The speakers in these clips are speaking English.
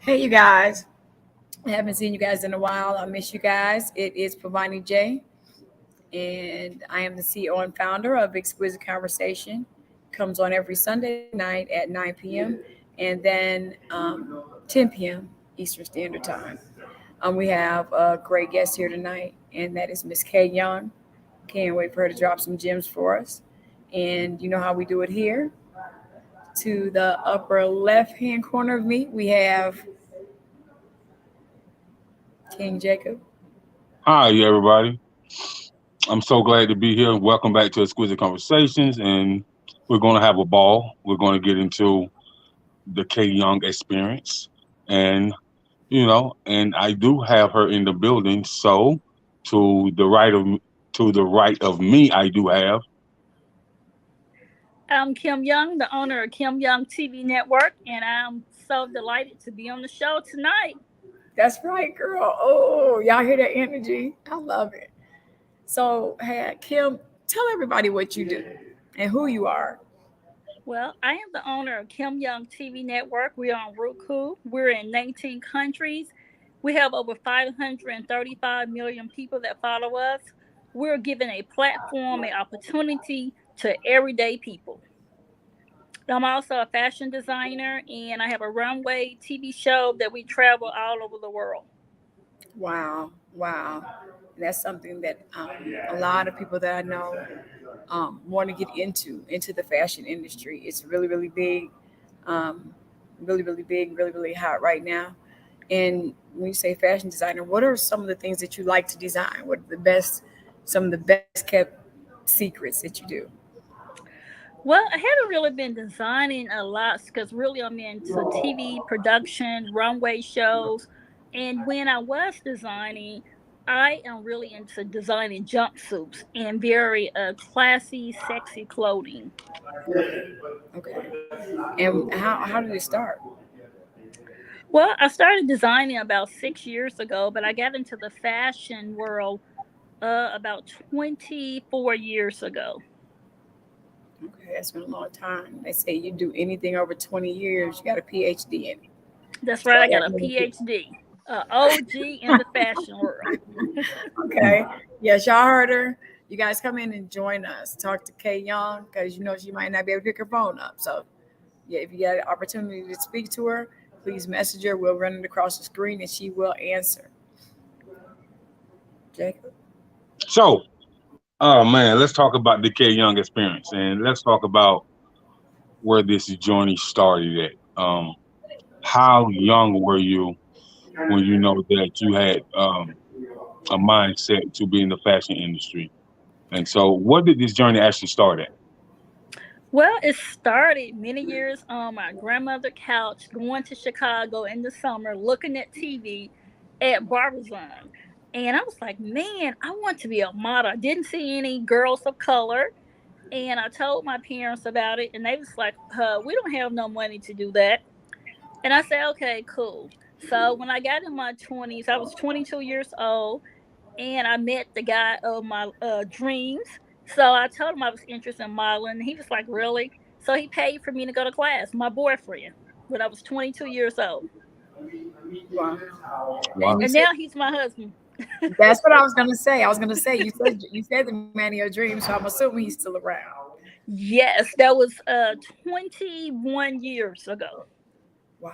Hey, you guys. I haven't seen you guys in a while. I miss you guys. It is Pavani J, and I am the CEO and founder of Exquisite Conversation. Comes on every Sunday night at 9 p.m. and then 10 p.m. Eastern Standard Time. We have a great guest here tonight, and that is Miss Kay Young. Can't wait for her to drop some gems for us. And you know how we do it here. To the upper left hand corner of me, we have King Jacob. Hi, everybody. I'm so glad to be here. Welcome back to Exquisite Conversations, and we're going to have a ball. We're going to get into the K Young experience, and and I do have her in the building. So, to the right of me, I do have. I'm Kim Young, the owner of Kim Young TV Network, and I'm so delighted to be on the show tonight. That's right, girl. Oh, y'all hear that energy? I love it. So, hey, Kim, tell everybody what you do and who you are. Well, I am the owner of Kim Young TV Network. We're on ROKU. We're in 19 countries. We have over 535 million people that follow us. We're giving a platform, an opportunity to everyday people. I'm also a fashion designer, and I have a runway TV show that we travel all over the world. Wow, wow. That's something that a lot of people that I know want to get into the fashion industry. It's really, really big, um, really, really big, really, really hot right now. And when you say fashion designer, what are some of the things that you like to design? What are some of the best kept secrets that you do? Well, I haven't really been designing a lot because really I'm into TV production, runway shows. And when I was designing, I am really into designing jumpsuits and very classy, sexy clothing. Okay. And how did it start? Well, I started designing about 6 years ago, but I got into the fashion world about 24 years ago. Okay, that's been a long time. They say you do anything over 20 years, you got a PhD in it. That's So right, I got that a means PhD, OG in the fashion world. okay. Yes, y'all heard her. You guys come in and join us. Talk to Kay Young because you know she might not be able to pick her phone up. So yeah, if you got an opportunity to speak to her, please message her. We'll run it across the screen and she will answer. Jacob. So, oh man, let's talk about the K Young experience, and let's talk about where this journey started at. How young were you when you know that you had a mindset to be in the fashion industry? And so, what did this journey actually start at? Well, it started many years on my grandmother's couch, going to Chicago in the summer, looking at TV at Barbizon. And I was like, man, I want to be a model. I didn't see any girls of color. And I told my parents about it, and they was like, we don't have no money to do that. And I said, okay, cool. So when I got in my 20s, I was 22 years old, and I met the guy of my dreams. So I told him I was interested in modeling. He was like, really? So he paid for me to go to class, my boyfriend, when I was 22 years old. Wow. And Wow. you And said now he's my husband. that's what I was gonna say. I was gonna say you said the man of your dreams, so I'm assuming he's still around. Yes, that was 21 years ago. Wow.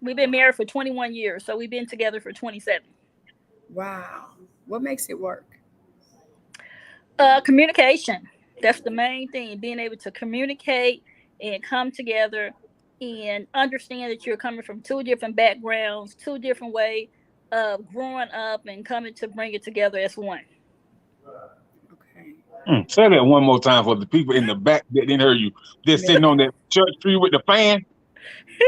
We've been married for 21 years, so we've been together for 27. Wow. What makes it work? Communication. That's the main thing. Being able to communicate and come together and understand that you're coming from two different backgrounds, two different ways of growing up and coming to bring it together as one. Okay. Say that one more time for the people in the back that didn't hear you. Just sitting on that church tree with the fan.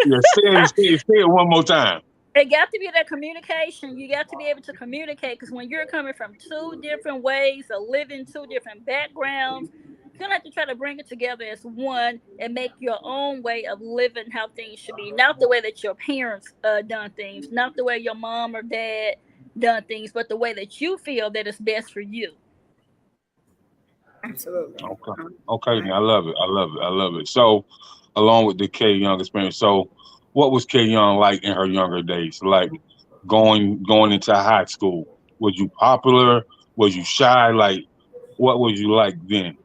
Yeah, say it one more time. It got to be that communication. You got to be able to communicate because when you're coming from two different ways of living, two different backgrounds, you're gonna have to try to bring it together as one and make your own way of living how things should be. Not the way that your parents done things, not the way your mom or dad done things, but the way that you feel that is best for you. Absolutely. Okay. Okay, then I love it. I love it. I love it. So, along with the K Young experience, so what was Kay Young like in her younger days? Like going into high school. Was you popular? Was you shy? Like what was you like then?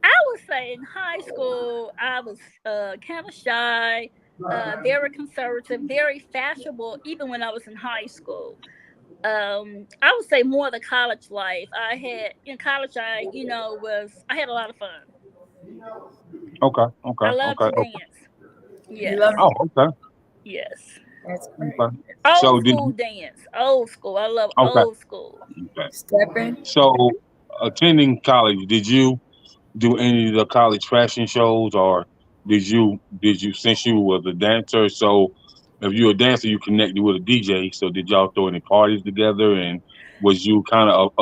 I would say in high school, I was kind of shy, very conservative, very fashionable, even when I was in high school. I would say more the college life. I had in college, I had a lot of fun. Okay, okay, I love okay, to okay. dance. You Yes, love Oh, okay, yes. that's great. okay. Old So did school you dance, old school. I love okay, old school. okay. Stepping. So attending college, did you do any of the college fashion shows, or did you since you was a dancer? So if you're a dancer, you connected with a DJ. So did y'all throw any parties together? And was you kind of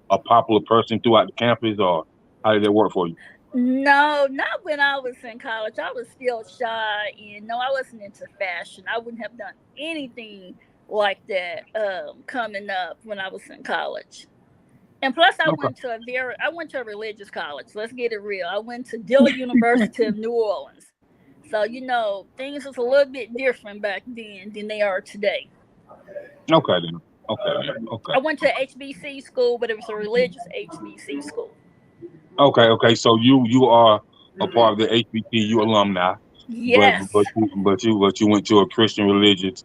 a popular person throughout the campus, or how did that work for you? No, not when I was in college. I was still shy, and no, I wasn't into fashion. I wouldn't have done anything like that coming up when I was in college. And plus, Okay, I went to a religious college. Let's get it real. I went to Dillard University of New Orleans. So things was a little bit different back then than they are today. okay then, okay then, okay, I went to HBC school, but it was a religious HBC school. okay, okay. So you are a part of the HBCU alumni, but Yes, but you went to a Christian religious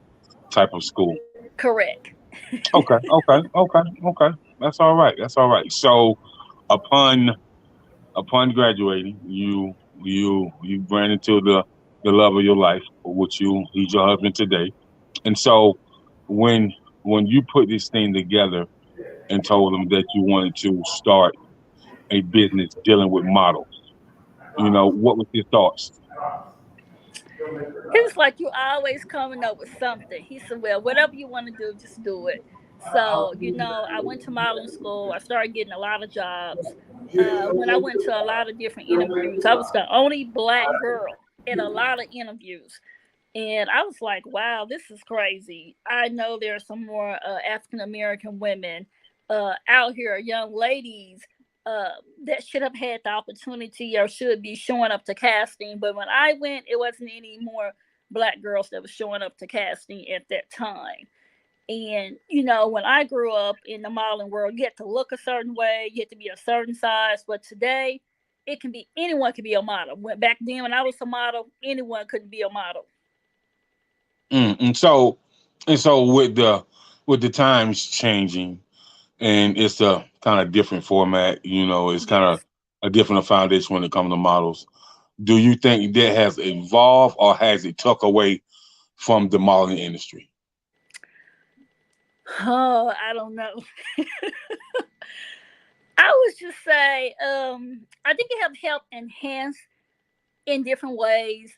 type of school. correct. Okay, okay, okay, okay. That's all right. That's all right. So upon upon graduating, you ran into the love of your life, which he's your husband today. And so when when you put this thing together and told him that you wanted to start a business dealing with models, what was his thoughts? He was like, "You always coming up with something." He said, "Well, whatever you want to do, just do it." So, I went to modeling school. I started getting a lot of jobs. When I went to a lot of different interviews, I was the only black girl at a lot of interviews. And I was like, wow, this is crazy. I know there are some more African American women out here, young ladies, that should have had the opportunity or should be showing up to casting. But when I went, it wasn't any more black girls that was showing up to casting at that time. And when I grew up in the modeling world, you had to look a certain way, you had to be a certain size. But today, it can be anyone can be a model. Back then, when I was a model, anyone could be a model. And so with the times changing, and it's a kind of different format, it's kind of Yes. a different foundation when it comes to models. Do you think that has evolved, or has it took away from the modeling industry? Oh, I don't know. I would just say, I think it have helped enhance in different ways.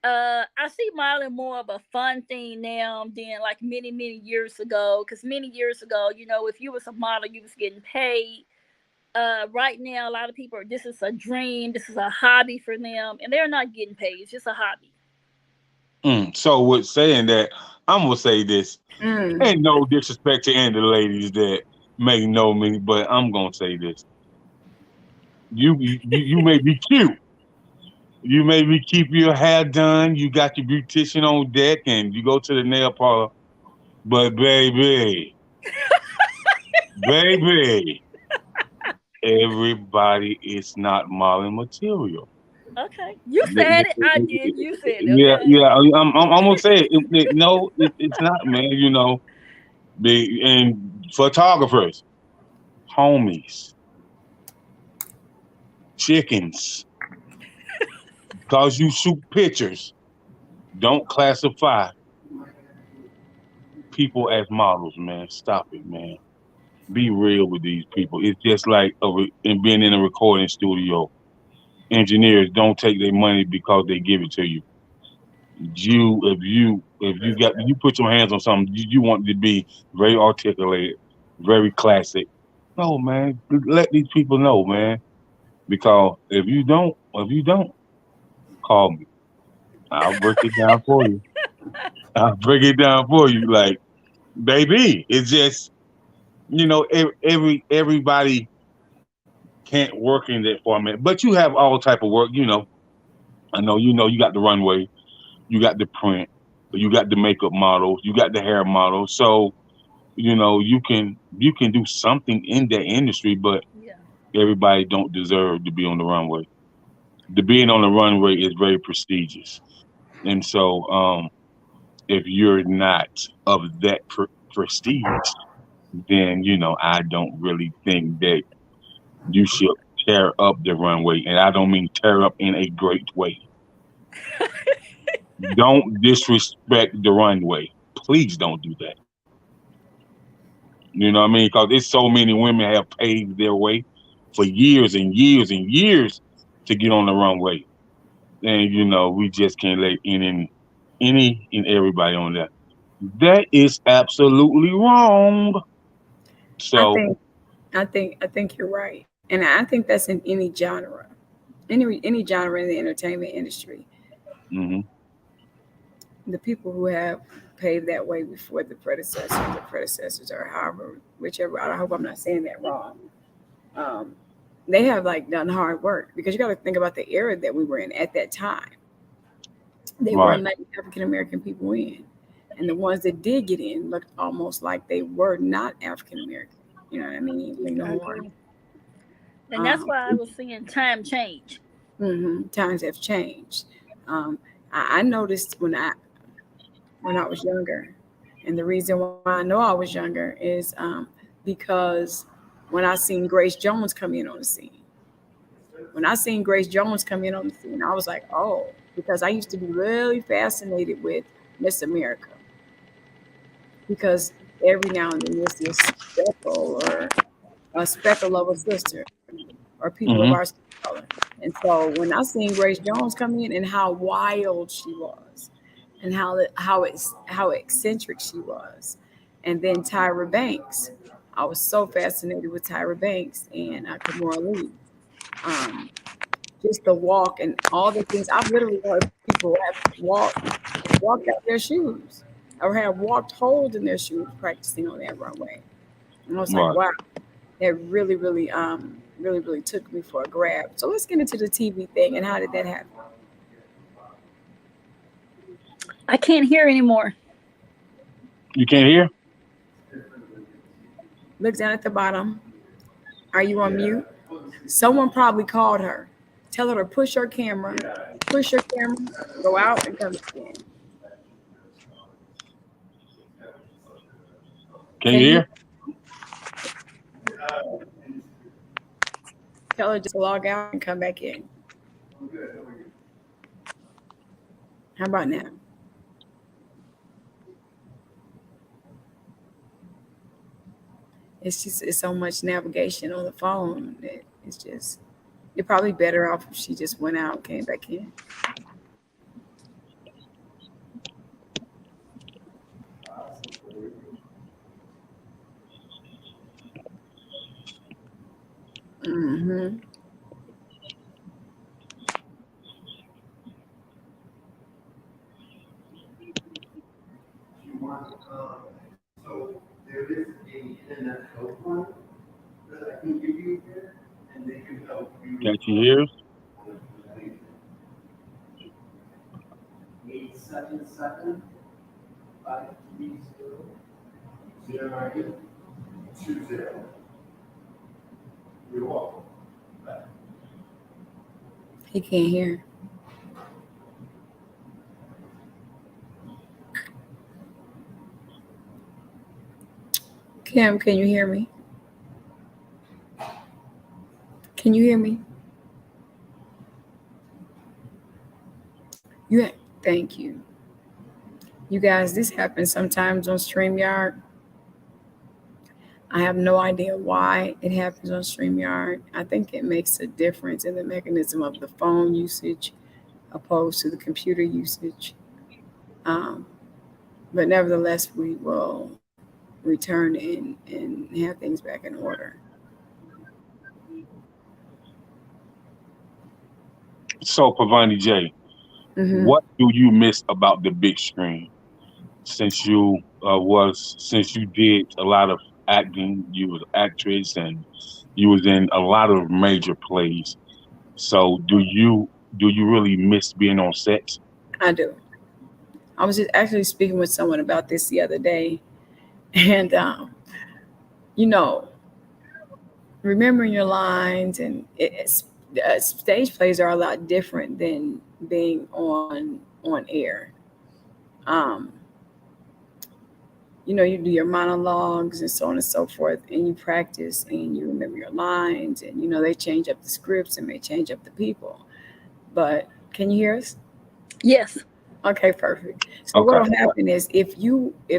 I see modeling more of a fun thing now than like many, many years ago. Because many years ago, if you was a model, you was getting paid. Right now, a lot of people, this is a dream, this is a hobby for them, and they're not getting paid. It's just a hobby. So with saying that, I'm gonna say this. Mm. Ain't no disrespect to any of the ladies that may know me, but I'm gonna say this. You may be cute. You may be keep your hair done. You got your beautician on deck, and you go to the nail parlor. But baby, everybody is not modeling material. Okay, you said it. I did. You said it. Yeah, Okay. yeah. I'm gonna say it. No, it's not, man. And photographers, homies, chickens, cause you shoot pictures. Don't classify people as models, man. Stop it, man. Be real with these people. It's just like in being in a recording studio. Engineers don't take their money because they give it to you. If you got you put your hands on something, you want it to be very articulated, very classic. No, man, let these people know, man. Because if you don't, call me. I'll break it down for you. I'll break it down for you. Like, baby, it's just everybody can't work in that format, but you have all type of work. I know you got the runway. you got the print, you got the makeup models, you got the hair models. So you can do something in that industry, but Yeah. everybody don't deserve to be on the runway. The being on the runway is very prestigious, and so if you're not of that prestige, then I don't really think that you should tear up the runway, and I don't mean tear up in a great way. Don't disrespect the runway. Please don't do that. You know what I mean? Because there's so many women have paved their way for years and years and years to get on the runway, and we just can't let any and everybody on there. That is absolutely wrong. I So, think I think you're right, and I think that's in any genre, any genre in the entertainment industry. mhm, The people who have paved that way before the predecessors, or however, whichever. I hope I'm not saying that wrong. Um, they have like done hard work, because you got to think about the era that we were in at that time. They weren't right, letting African American people in, and the ones that did get in looked almost like they were not African American. You know what I mean? Lena I Horne. agree. And that's why I was seeing time change. Times have changed. Um, I noticed when I was younger, and the reason why I know I was younger is because when I seen Grace Jones come in on the scene. When I seen Grace Jones come in on the scene, I was like, oh, because I used to be really fascinated with Miss America, because every now and then you'll see a speckle or a speckle of a sister or people of our mhm, skin color. And so when I seen Grace Jones come in and how wild she was, and how eccentric she was, and then Tyra Banks, I was so fascinated with Tyra Banks and Kimora Lee. Um, just the walk and all the things. I've literally heard people have walked out their shoes, or have walked holes in their shoes practicing on that runway. And I was like, right. wow, that really took me for a grab. So let's get into the TV thing, and how did that happen? I can't hear anymore. You can't hear? Look down at the bottom. Are you on mute? Someone probably called her. Tell her to push your camera, go out and come back in. Can Can you you hear? tell her just to log out and come back in? How about now? It's so much navigation on the phone that you're probably better off if she just went out and came back in. Hmm. Can't you hear us? He can't hear. Kim, can you hear me? Can you hear me? You thank you. You guys, this happens sometimes on StreamYard. I have no idea why it happens on StreamYard. I think it makes a difference in the mechanism of the phone usage opposed to the computer usage. Um, but nevertheless, we will return and have things back in order. So, Pavani J, Hmm. what do you miss about the big screen? Since you did a lot of acting, you was an actress, and you was in a lot of major plays. So, do you really miss being on set? I do. I was just actually speaking with someone about this the other day, and you know, remembering your lines and stage plays are a lot different than being on air. Um, you do your monologues and so on and so forth, and you practice and you remember your lines, and they change up the scripts and may change up the people. But can you hear us? Yes. Okay, perfect. So Okay. what'll happen is if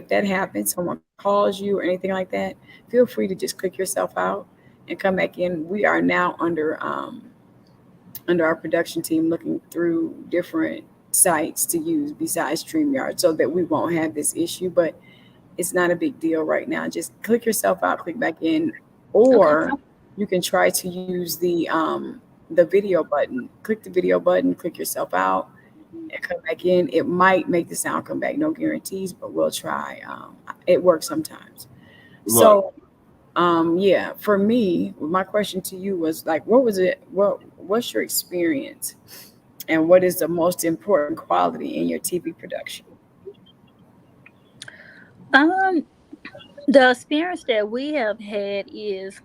that happens, someone calls you or anything like that, feel free to just click yourself out and come back in. We are now under our production team looking through different sites to use besides StreamYard so that we won't have this issue. But it's not a big deal right now. Just click yourself out, click back in, or you can try to use the video button. Click the video button, click yourself out, and come back in. It might make the sound come back. No guarantees, but we'll try. It works sometimes. Right. So, yeah, for me, my question to you was like, what was it? What's your experience, and what is the most important quality in your TV production? The experience that we have had is,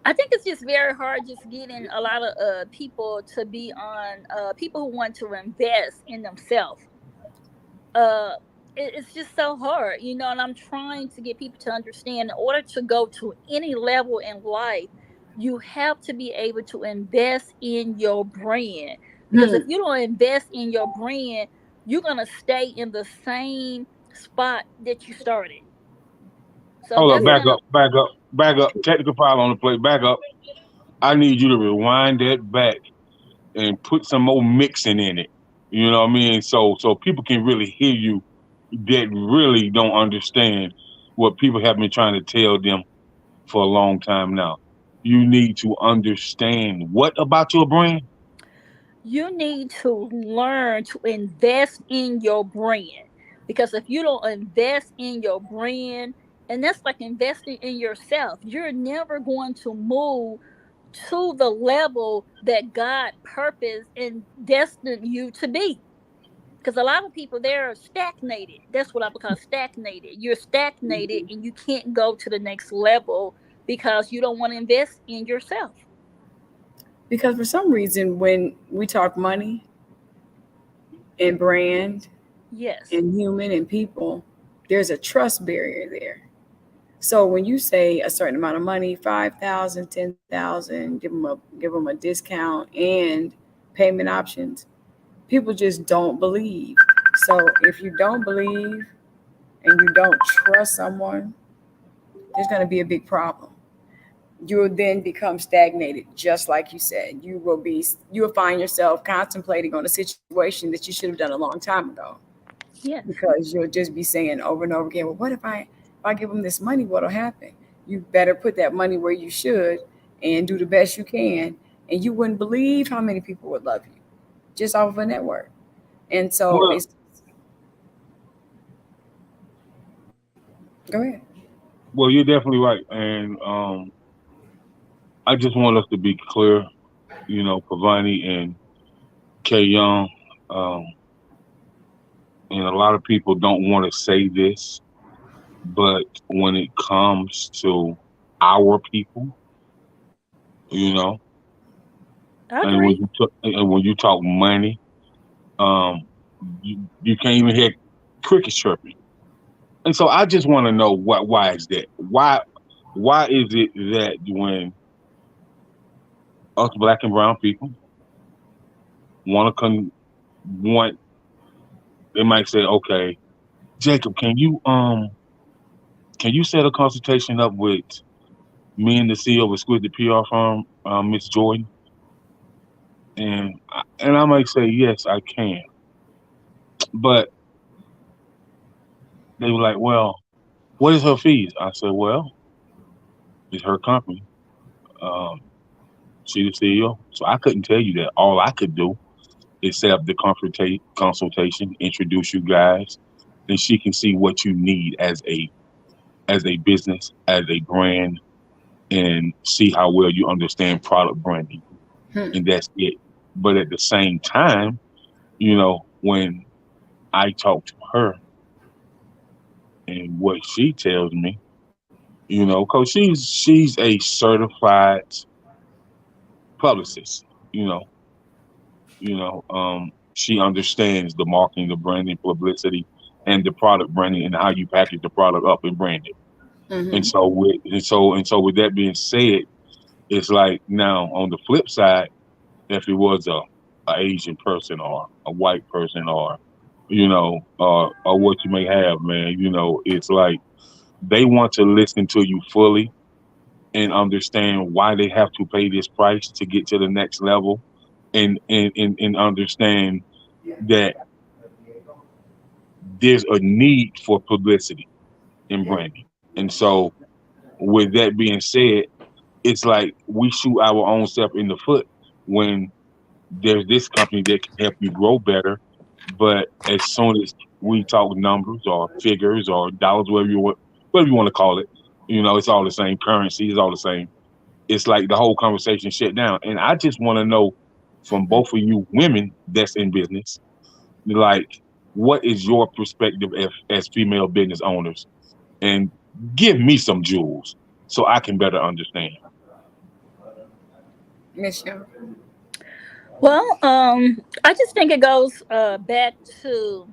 I think it's just very hard just getting a lot of people to be on, people who want to invest in themselves. It's just so hard, and I'm trying to get people to understand, in order to go to any level in life, you have to be able to invest in your brand. Because if you don't invest in your brand, you're going to stay in the same spot that you started. So Hold up, back up. Technical file on the plate. Back up. I need you to rewind that back and put some more mixing in it. You know what I mean? So people can really hear you that really don't understand what people have been trying to tell them for a long time now. You need to understand what about your brand? You need to learn to invest in your brand. Because if you don't invest in your brand, and that's like investing in yourself, you're never going to move to the level that God purposed and destined you to be. Because a lot of people, they're stagnated. That's what I would call stagnated. You're stagnated and you can't go to the next level because you don't want to invest in yourself. Because for some reason, when we talk money and brand Yes. and human and people, there's a trust barrier there. So when you say a certain amount of money, 5,000, 10,000, give them a discount and payment options, people just don't believe. So if you don't believe and you don't trust someone, there's going to be a big problem. You will then become stagnated, just like you said. You will find yourself contemplating on a situation that you should have done a long time ago. Yes. Because you'll just be saying over and over again, well, what if I give them this money, what'll happen? You better put that money where you should and do the best you can. And you wouldn't believe how many people would love you just off of a network. And so Well, go ahead. well, you're definitely right. And I just want us to be clear, Pavani and K Young, and a lot of people don't want to say this, but when it comes to our people, I and agree. when you talk money, you can't even hear crickets chirping. And so I just want to know why is that? Why is it that when us black and brown people want, they might say, okay, Jacob, can you set a consultation up with me and the CEO of Exquisite PR firm, Miss Jordan? And I might say, yes, I can. But they were like, well, what is her fees? I said, well, it's her company. She's the CEO. So I couldn't tell you that. All I could do is set up the consultation, introduce you guys, and she can see what you need as a business, as a brand, and see how well you understand product branding. And that's it. But at the same time, when I talk to her and what she tells me, because she's a certified publicist, you know, she understands the marketing, the branding, publicity, and the product branding and how you package the product up and brand it. And Mm-hmm. so with that being said, it's like now on the flip side, if it was a Asian person or a white person or or what you may have, man, it's like they want to listen to you fully and understand why they have to pay this price to get to the next level and understand that there's a need for publicity and branding. And so with that being said, it's like we shoot our own self in the foot when there's this company that can help you grow better. But as soon as we talk numbers or figures or dollars, whatever you want to call it, it's all the same currency, it's all the same. It's like the whole conversation shut down. And I just want to know from both of you women that's in business, like, what is your perspective as female business owners? And give me some jewels so I can better understand. Miss Young. Well, I just think it goes back to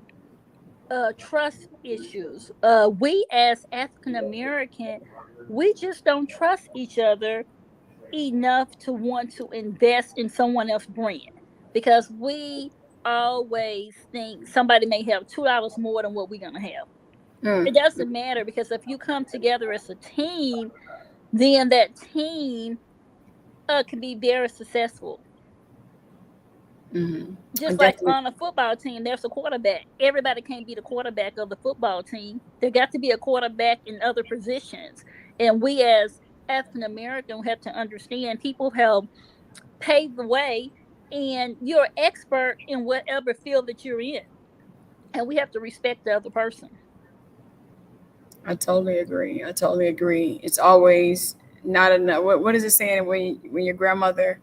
trust issues. We as African American, we just don't trust each other enough to want to invest in someone else's brand because we always think somebody may have $2 more than what we're gonna have. It doesn't matter because if you come together as a team, then that team can be very successful. Mm-hmm. Just like on a football team, there's a quarterback. Everybody can't be the quarterback of the football team. There got to be a quarterback in other positions. And we as African American have to understand people have paved the way and you're an expert in whatever field that you're in. And we have to respect the other person. I totally agree. It's always not enough. What is it saying when your grandmother,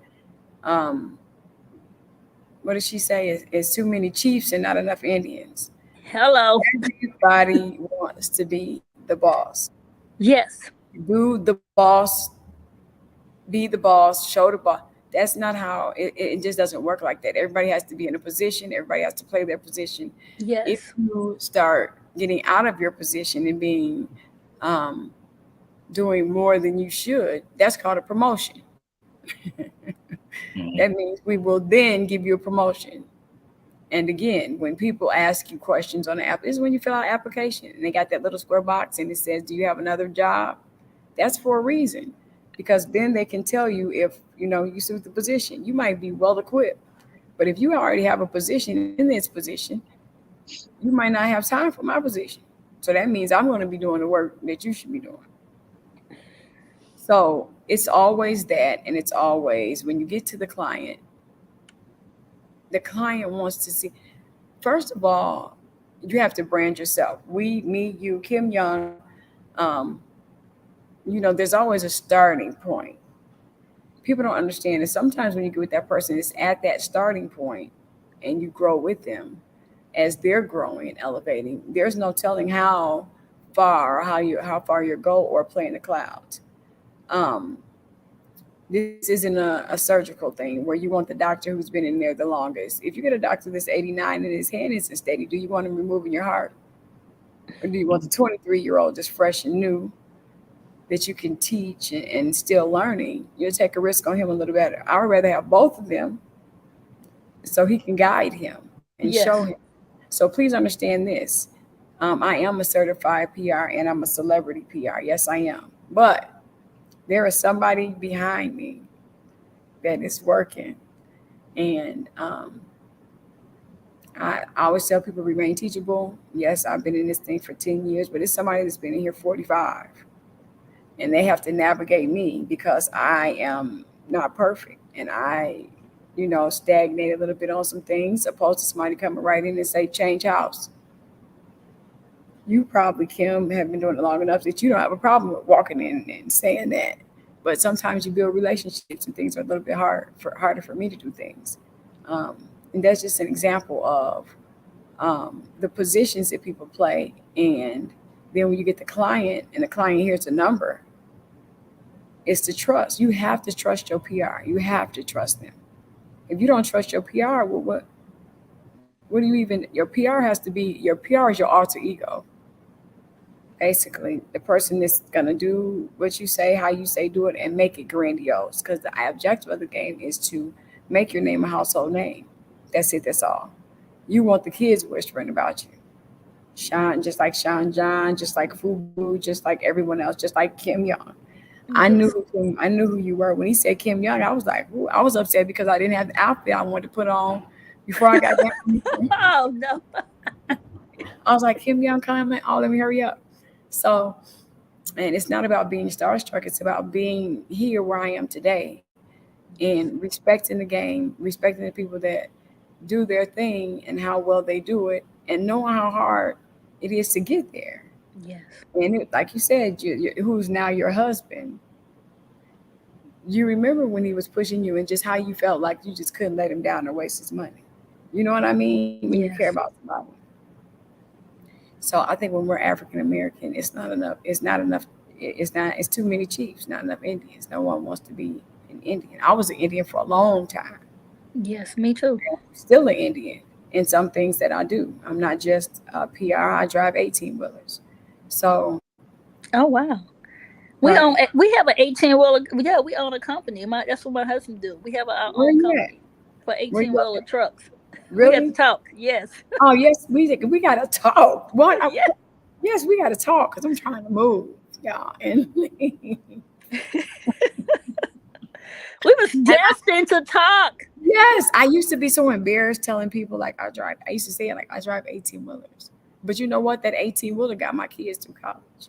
what does she say? It's too many chiefs and not enough Indians. Hello. Everybody wants to be the boss. Yes. Do the boss, be the boss, show the boss. That's not how it just doesn't work like that. Everybody has to be in a position. Everybody has to play their position. Yes. If you start getting out of your position and being doing more than you should, that's called a promotion. That means we will then give you a promotion. And again, when people ask you questions on the app, this is when you fill out an application and they got that little square box and it says, do you have another job? That's for a reason, because then they can tell you if you suit the position. You might be well equipped, but if you already have a position in this position, you might not have time for my position. So that means I'm going to be doing the work that you should be doing. So it's always that, and it's always when you get to the client wants to see, first of all, you have to brand yourself. We, me, you, Kim Young, there's always a starting point. People don't understand that sometimes when you get with that person, it's at that starting point and you grow with them as they're growing and elevating. There's no telling how far you go or play in the clouds. This isn't a surgical thing where you want the doctor who's been in there the longest. If you get a doctor that's 89 and his hand isn't steady, do you want him removing your heart? Or do you want the 23-year-old just fresh and new that you can teach and still learning? You'll take a risk on him a little better. I would rather have both of them so he can guide him and show him. So please understand this. I am a certified PR and I'm a celebrity PR. Yes, I am. But there is somebody behind me that is working. And I always tell people remain teachable. Yes, I've been in this thing for 10 years, but it's somebody that's been in here 45. And they have to navigate me because I am not perfect. And I, stagnate a little bit on some things, opposed to somebody coming right in and say, change house. You probably, Kim, have been doing it long enough that you don't have a problem with walking in and saying that. But sometimes you build relationships and things are a little bit harder for me to do things. And that's just an example of the positions that people play. And then when you get the client and the client hears a number, it's the trust. You have to trust your PR. You have to trust them. If you don't trust your PR, well, what do you even, your PR has to be, your PR is your alter ego. Basically, the person that's going to do what you say, how you say do it, and make it grandiose. Because the objective of the game is to make your name a household name. That's it. That's all. You want the kids whispering about you. Sean, just like Sean John, just like Fubu, just like everyone else, just like Kim Young. I knew who you were. When he said Kim Young, I was like, ooh, I was upset because I didn't have the outfit I wanted to put on before I got down. Oh no. I was like, Kim Young coming. Oh, let me hurry up. So, and it's not about being starstruck. It's about being here where I am today and respecting the game, respecting the people that do their thing and how well they do it, and knowing how hard it is to get there. Yes. And like you said, who's now your husband, you remember when he was pushing you and just how you felt like you just couldn't let him down or waste his money. You know what I mean? When you care about somebody. So I think when we're African American, it's not enough. It's too many chiefs, not enough Indians. No one wants to be an Indian. I was an Indian for a long time. Yes, me too. I'm still an Indian in some things that I do. I'm not just PR. I drive 18-wheelers. So. Oh wow. We have an 18-wheeler. Yeah, we own a company. That's what my husband do. We have our own company for 18-wheeler trucks. Really? We have to talk. Yes. Oh yes, we gotta talk. What? Yeah. Yes, we gotta talk because I'm trying to move, y'all. And we was destined to talk. Yes, I used to be so embarrassed telling people like I used to say it like I drive 18-wheelers. But you know what? That 18-wheeler got my kids through college.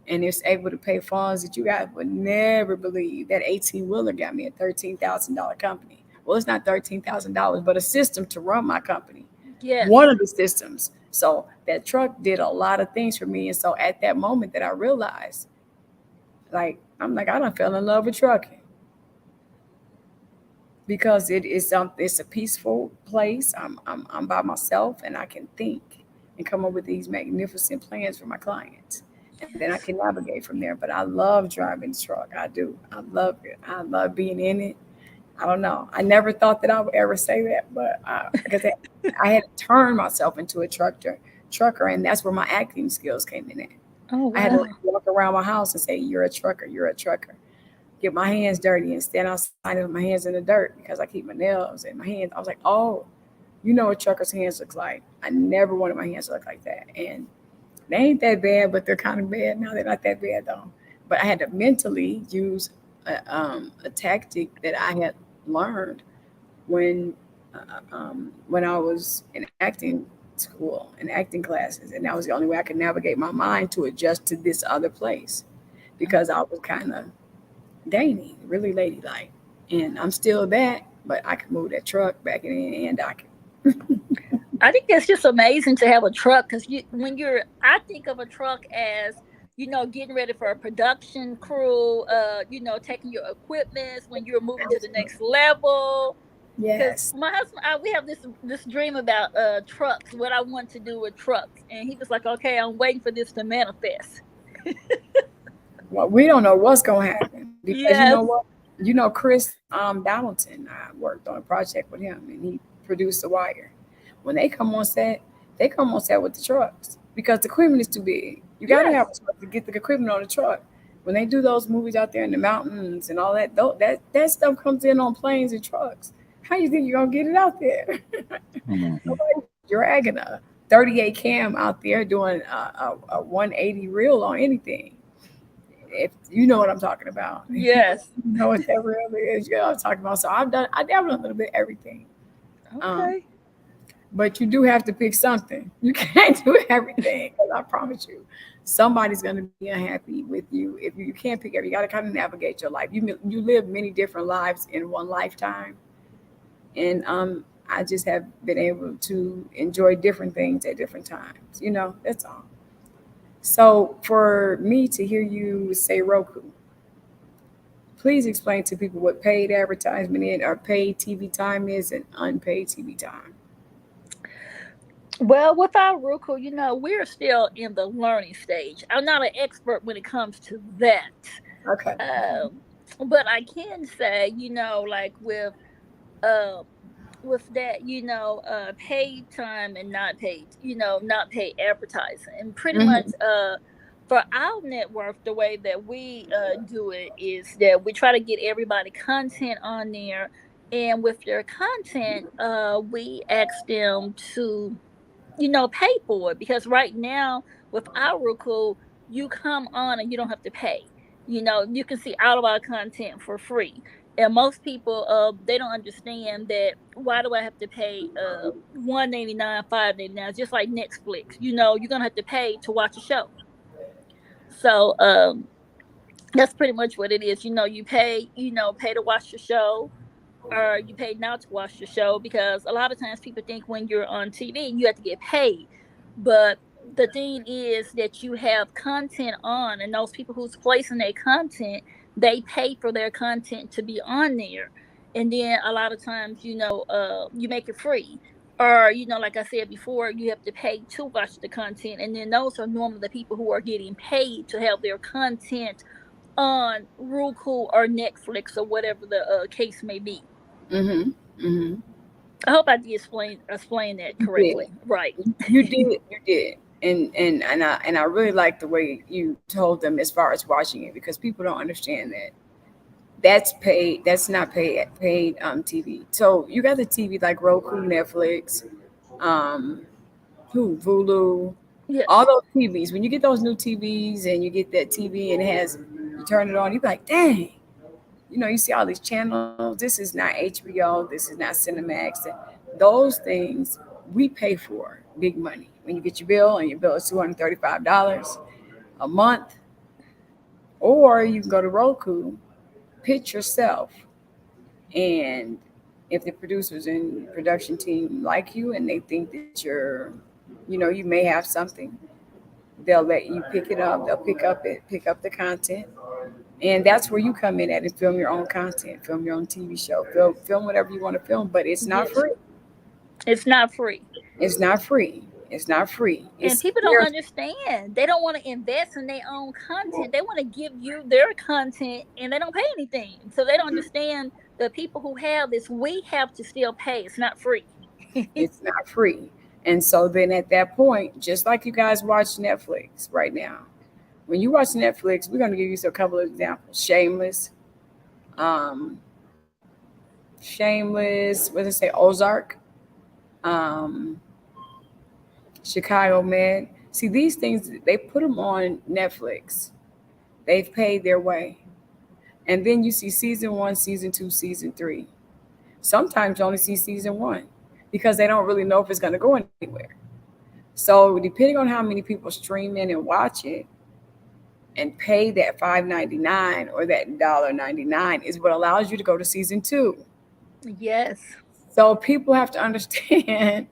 And it's able to pay funds that you guys would never believe. That 18-wheeler got me a $13,000 company. Well, it's not $13,000, but a system to run my company. Yes. One of the systems. So that truck did a lot of things for me. And so at that moment that I realized, I done fell in love with trucking. Because it's a peaceful place. I'm by myself and I can think and come up with these magnificent plans for my clients. And then I can navigate from there. But I love driving the truck. I do. I love it. I love being in it. I don't know. I never thought that I would ever say that, but because I had to turn myself into a trucker, and that's where my acting skills came in at. Oh, wow. I had to walk around my house and say, "You're a trucker. You're a trucker." Get my hands dirty and stand outside with my hands in the dirt because I keep my nails in my hands. I was like, oh, you know what trucker's hands look like. I never wanted my hands to look like that. And they ain't that bad, but they're kind of bad now. They're not that bad though. But I had to mentally use a tactic that I had learned when I was in acting school and acting classes, and that was the only way I could navigate my mind to adjust to this other place because I was kind of dainty, really ladylike, and I'm still that, but I can move that truck back in and I can. I think it's just amazing to have a truck because I think of a truck as getting ready for a production crew, taking your equipment when you're moving to the next level. Yes. My husband, we have this dream about trucks, what I want to do with trucks, and he was like, "Okay, I'm waiting for this to manifest." Well, we don't know what's gonna happen because Yes. You know what? Chris Donaldson. I worked on a project with him, and he produced The Wire. When they come on set with the trucks because the equipment is too big. You got to have a truck to get the equipment on the truck. When they do those movies out there in the mountains and all that, that stuff comes in on planes and trucks. How you think you're gonna get it out there? Nobody's dragging a 38 cam out there doing a 180 reel on anything. If you know what I'm talking about. Yes. You know what that reel is. You know what I'm talking about. So I dabbled a little bit of everything. Okay. But you do have to pick something. You can't do everything. Because I promise you, somebody's going to be unhappy with you. If you can't pick everything, you got to kind of navigate your life. You live many different lives in one lifetime. And I just have been able to enjoy different things at different times. That's all. So for me to hear you say ROKU, please explain to people what paid advertisement is, or paid TV time is, and unpaid TV time. Well, with our ROKU, we're still in the learning stage. I'm not an expert when it comes to that. Okay. Um, but I can say, like uh, with that, paid time and not paid, not paid advertising. And pretty much Hmm. for our network, the way that we do it is that we try to get everybody content on there. And with their content, we ask them to pay for it, because right now with our cool, you come on and you don't have to pay. You can see all of our content for free. And most people they don't understand that. Why do I have to pay 1.99, 5.99? Just like Netflix, you're gonna have to pay to watch a show. So that's pretty much what it is. You pay, pay to watch the show, or you pay not to watch the show, because a lot of times people think when you're on TV you have to get paid. But the thing is that you have content on, and those people who's placing their content, they pay for their content to be on there. And then a lot of times, you make it free. Or, like I said before, you have to pay to watch the content. And then those are normally the people who are getting paid to have their content on Roku or Netflix or whatever the case may be. Hmm. Hmm. I hope I did explain that You did. correctly. Right. You did. You did. And I really like the way you told them as far as watching it, because people don't understand that that's paid. That's not paid TV. So you got the TV like Roku, Netflix, um, who Hulu, all Yes. those TVs. When you get those new TVs and you get that TV and it has, you turn it on, you be like, dang, you see all these channels. This is not HBO. This is not Cinemax. Those things we pay for big money. When you get your bill and your bill is $235 a month, or you can go to Roku, pitch yourself, and if the producers and production team like you and they think that you may have something, they'll let you pick it up. They'll pick up the content, and that's where you come in at and film your own content, film your own TV show, film whatever you want to film. But it's not Yes. free. It's not free. It's not free. It's not free. And It's people don't there. understand. They don't want to invest in their own content. They want to give you their content and they don't pay anything. So they don't understand, the people who have this, we have to still pay. It's not free. It's not free. And so then at that point, just like you guys watch Netflix right now, when you watch Netflix, we're going to give you a couple of examples. Um, Shameless, what did it say? Ozark, um, Chicago Med. See, these things, they put them on Netflix. They've paid their way. And then you see season one, season two, season three. Sometimes you only see season one because they don't really know if it's going to go anywhere. So depending on how many people stream in and watch it and pay that $5.99 or that $1.99 is what allows you to go to season two. Yes. So people have to understand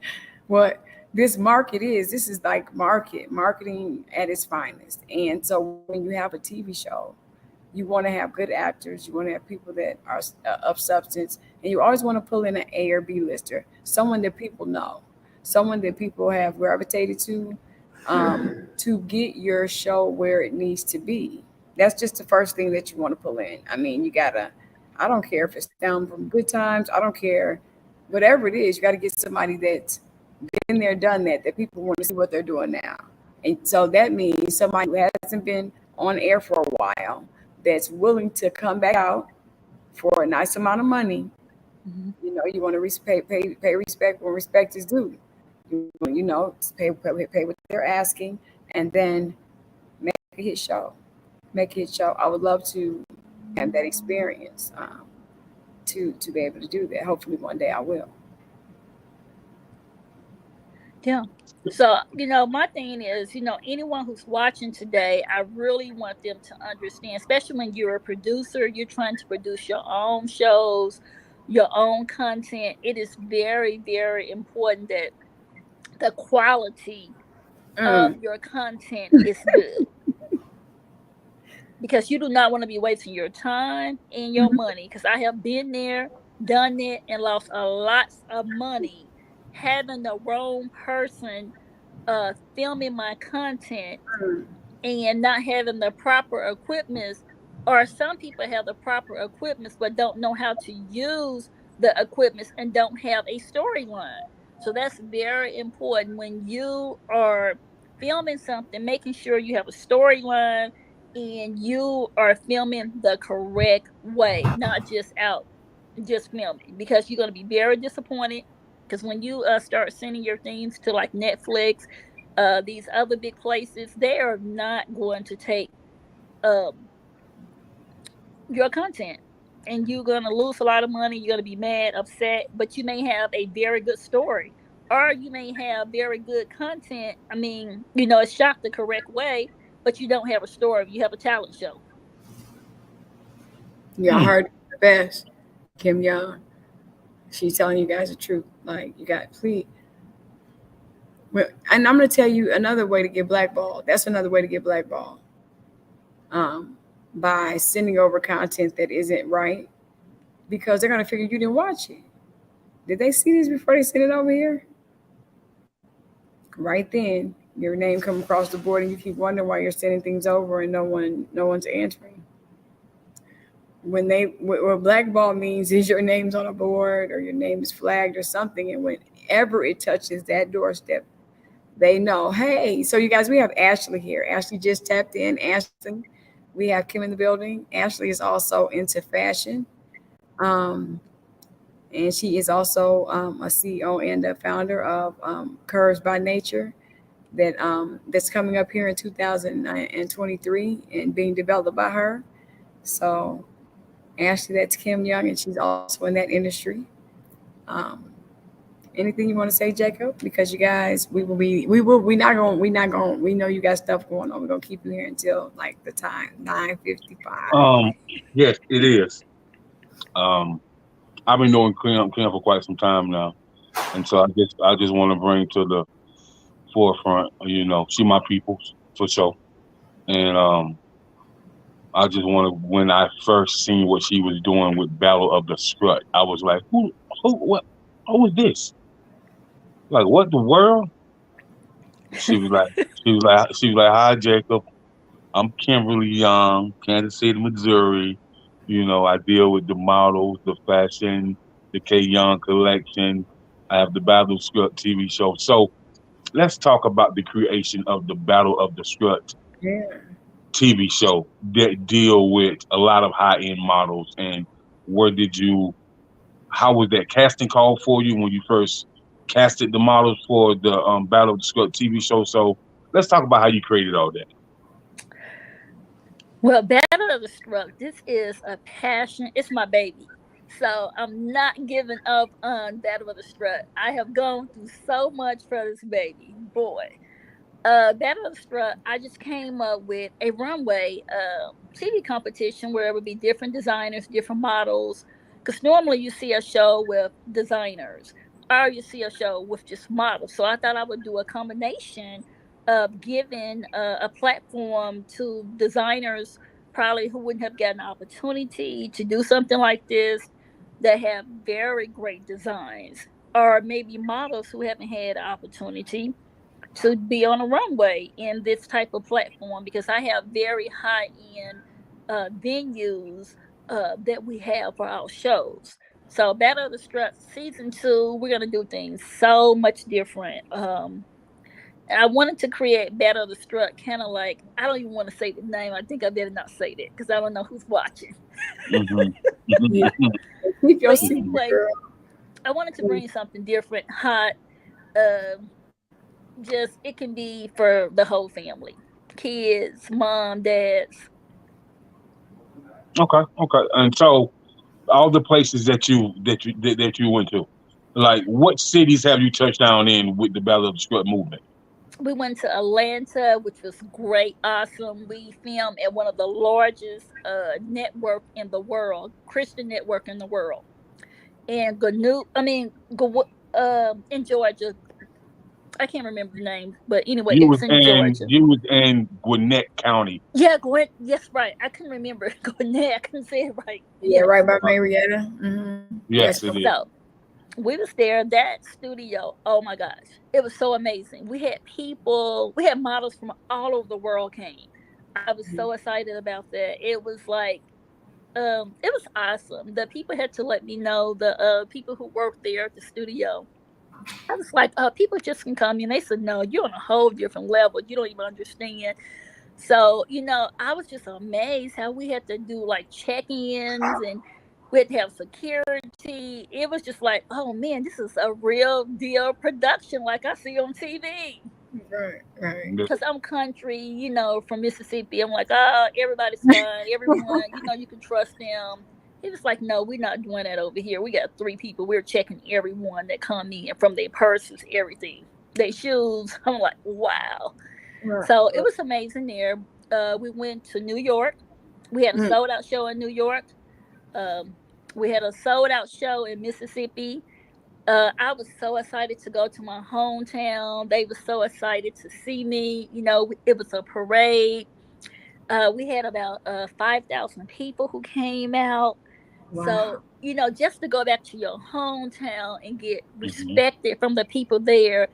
what this market is. This is like marketing at its finest. And so when you have a TV show, you want to have good actors. You want to have people that are of substance, and you always want to pull in an A or B lister, someone that people know, someone that people have gravitated to get your show where it needs to be. That's just the first thing that you want to pull in. I mean, you gotta. I don't care if it's down from Good Times. I don't care, whatever it is. You got to get somebody that's been there, done that. That people want to see what they're doing now, and so that means somebody who hasn't been on air for a while, that's willing to come back out for a nice amount of money. Mhm. You want to pay respect when respect is due. Pay what they're asking, and then make a hit show. Make a hit show. I would love to have that experience, to be able to do that. Hopefully, one day I will. Yeah. So, my thing is, anyone who's watching today, I really want them to understand, especially when you're a producer, you're trying to produce your own shows, your own content. It is very, very important that the quality of Mm. your content is good, because you do not want to be wasting your time and your Mhm. money. Because I have been there, done it, and lost a lot of money having the wrong person filming my content Mm. and not having the proper equipment, or some people have the proper equipment but don't know how to use the equipment and don't have a storyline. So that's very important when you are filming something, making sure you have a storyline and you are filming the correct way, not just out just filming, because you're going to be very disappointed. Because when you start sending your things to like Netflix, these other big places, they are not going to take um, your content, and you're going to lose a lot of money. You're going to be mad, upset, but you may have a very good story, or you may have very good content. I mean, it's shot the correct way, but you don't have a story. You have a talent show. Yeah, I heard the best. Kim Young. She's telling you guys the truth. Like, you got, please. And I'm going to tell you another way to get blackballed. That's another way to get blackballed. By sending over content that isn't right, because they're going to figure you didn't watch it. Did they see this before they sent it over here? Right then, your name come across the board, and you keep wondering why you're sending things over and no one's answering. What blackball means is your name's on a board or your name is flagged or something, and whenever it touches that doorstep, they know, hey. So you guys, we have Ashley here. Ashley just tapped in. Ashley, we have Kim in the building. Ashley is also into fashion, and she is also a CEO and a founder of Curves by Nature, that's coming up here in 2023 and being developed by her. So Ashley, that's Kim Young, and she's also in that industry. Anything you want to say, Jacob? Because you guys, we not going. We know you got stuff going on. We're gonna keep you here until like the time 9:55. Yes, it is. I've been knowing Kim for quite some time now, and so I just want to bring to the forefront. She my people's for sure, and I just want to. When I first seen what she was doing with Battle of the Strut, I was like, who is this? Like, what the world? She was like, hi, Jacob. I'm Kimberly Young, Kansas City, Missouri. I deal with the models, the fashion, the K Young collection. I have the Battle of Strut TV show. So let's talk about the creation of the Battle of the Strut Yeah. TV show that deal with a lot of high-end models. And how was that casting call for you when you first casted the models for the Battle of the Strut TV show? So let's talk about how you created all that. Well, Battle of the Strut, this is a passion. It's my baby. So I'm not giving up on Battle of the Strut. I have gone through so much for this baby. Boy. Battle of the Strut, I just came up with a runway TV competition where it would be different designers, different models. Because normally you see a show with designers, or you see a show with just models. So I thought I would do a combination of giving a platform to designers probably who wouldn't have gotten an opportunity to do something like this, that have very great designs, or maybe models who haven't had an opportunity to be on a runway in this type of platform, because I have very high-end venues that we have for our shows. So Battle of the Strut season 2, we're gonna do things so much different. I wanted to create Battle of the Strut kind of like, I don't even want to say the name. I think I better not say that because I don't know who's watching. Mm-hmm. Yeah. Keep your But secret, anyway, girl. I wanted to bring something different, hot. Just it can be for the whole family, kids, mom, dads. Okay. And so all the places that you went to, like what cities have you touched down in with the Battle of the Strut movement? We went to Atlanta, which was great, awesome. We filmed at one of the largest network in the world, Christian network in the world, and in Georgia. I can't remember the name, but anyway, it's in Georgia. You was in Gwinnett County. Yeah, Gwen. Yes, right. I couldn't remember Gwinnett. I couldn't say it right. Yeah, Yes. right by Marietta. Mm-hmm. Yes, it is. So we was there. That studio, oh my gosh, it was so amazing. We had people, we had models from all over the world came. I was so excited about that. It was like, it was awesome. The people had to let me know, the people who worked there at the studio. I was like, people just can come in. They said, no, you're on a whole different level. You don't even understand. So, I was just amazed how we had to do like check-ins, and we had to have security. It was just like, oh man, this is a real deal production like I see on TV. Right. Because I'm country, from Mississippi. I'm like, oh, everybody's fine. Everyone, you can trust them. He was like, no, we're not doing that over here. We got 3 people. We're checking everyone that come in, from their purses, everything, their shoes. I'm like, wow. Right. So it was amazing there. We went to New York. We had a sold out show in New York. We had a sold out show in Mississippi. I was so excited to go to my hometown. They were so excited to see me. It was a parade. We had about 5,000 people who came out. Wow. So, just to go back to your hometown and get respected from the people there,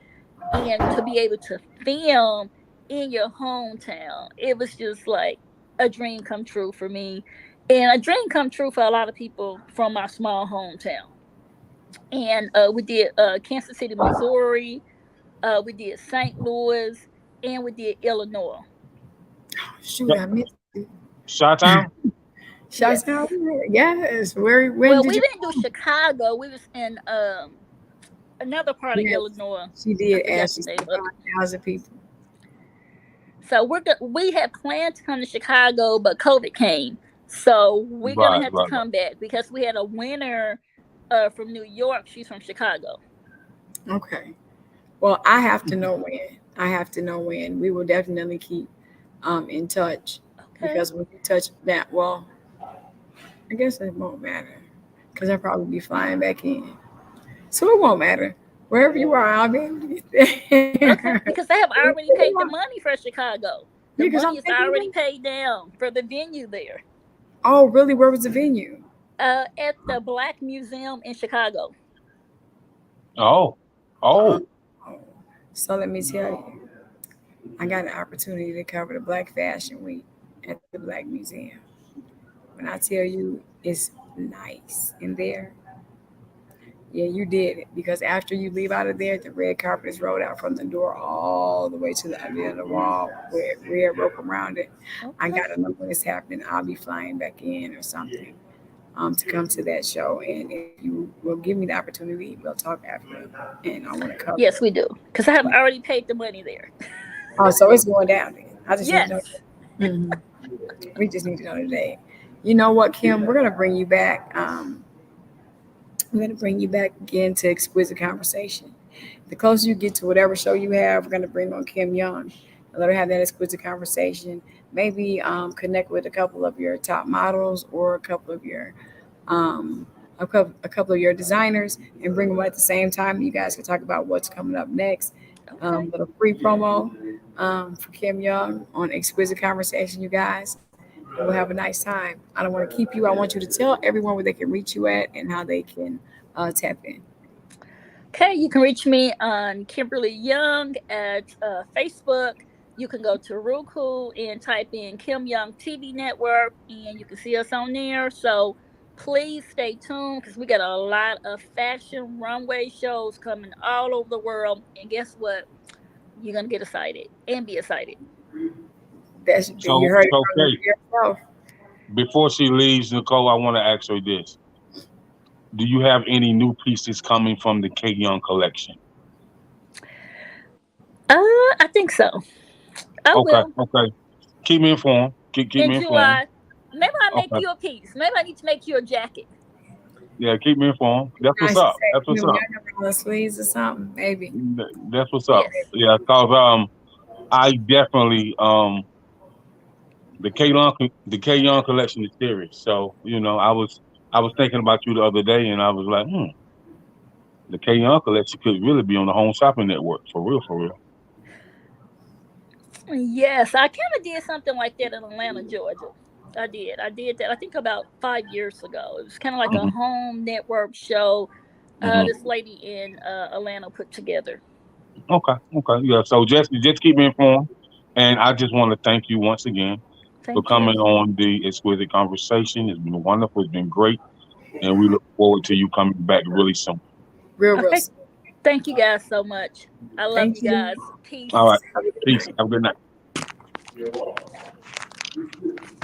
and to be able to film in your hometown, it was just like a dream come true for me, and a dream come true for a lot of people from my small hometown. And we did Kansas City, Missouri. We did St. Louis, and we did Illinois. Shoot, I missed it. Chi-Town? Chi-Town? Yes. Where Well, did we you didn't do Chicago. We was in another part of Illinois. She did I forgot ask the you name of it. 5,000 people. So we had planned to come to Chicago, but COVID came. So we're gonna have to come back because we had a winner from New York. She's from Chicago. Okay. Well, I have to know when. We will definitely keep in touch. Okay. Because when you touch that, well, I guess it won't matter because I'll probably be flying back in. So it won't matter. Wherever you are, I'll be able to get there. Okay, because they have already paid the money for Chicago. The money is already paid down for the venue there. Oh, really? Where was the venue? At the Black Museum in Chicago. Oh. So let me tell you, I got an opportunity to cover the Black Fashion Week at the Black Museum. When I tell you it's nice in there, yeah, you did it. Because after you leave out of there, the red carpet is rolled out from the door all the way to the other end of the wall with red rope around it. Okay. I got to know when it's happening. I'll be flying back in or something to come to that show. And if you will give me the opportunity, we'll talk after. And I want to cover. Yes, we do. Because I have already paid the money there. Oh, so it's going down then. I just yes. need to know. Mm-hmm. We just need to know today. You know what, Kim? We're going to bring you back. We're going to bring you back again to Exquisite Conversation. The closer you get to whatever show you have, we're going to bring on Kim Young and let her have that Exquisite Conversation. Maybe connect with a couple of your top models or a couple of your designers and bring them at the same time. You guys can talk about what's coming up next. Okay. Little free promo for Kim Young on Exquisite Conversation, you guys. We'll have a nice time. I don't want to keep you. I want you to tell everyone where they can reach you at and how they can tap in. Okay, you can reach me on Kimberly Young at Facebook. You can go to ROKU and type in Kim Young TV Network, and you can see us on there. So please stay tuned because we got a lot of fashion runway shows coming all over the world. And guess what? You're going to get excited and be excited. So, you heard okay. Yourself. Before she leaves, Nicole, I want to ask her this. Do you have any new pieces coming from the K Young collection? I think so. I will. Okay. Keep me informed. Keep in me July. informed. Maybe I'll make you a piece. Maybe I need to make you a jacket. Yeah, keep me informed. That's what's up. That's what's up. On the sleeves or something, maybe. That's what's up. Yes. Yeah, because I definitely the K Young collection is serious. So I was thinking about you the other day, and I was like, the K Young collection could really be on the Home Shopping Network for real. Yes, I kind of did something like that in Atlanta, Georgia. I did that. I think about 5 years ago. It was kind of like a home network show. This lady in Atlanta put together. Okay. Yeah. So just keep me informed. And I just want to thank you once again for Thank coming you. on the Exquisite Conversation. It's been wonderful. It's been great. And we look forward to you coming back really soon. Real Okay. soon. Thank you guys so much. I love Thank you you. guys. Peace. All right. Peace. Have a good night.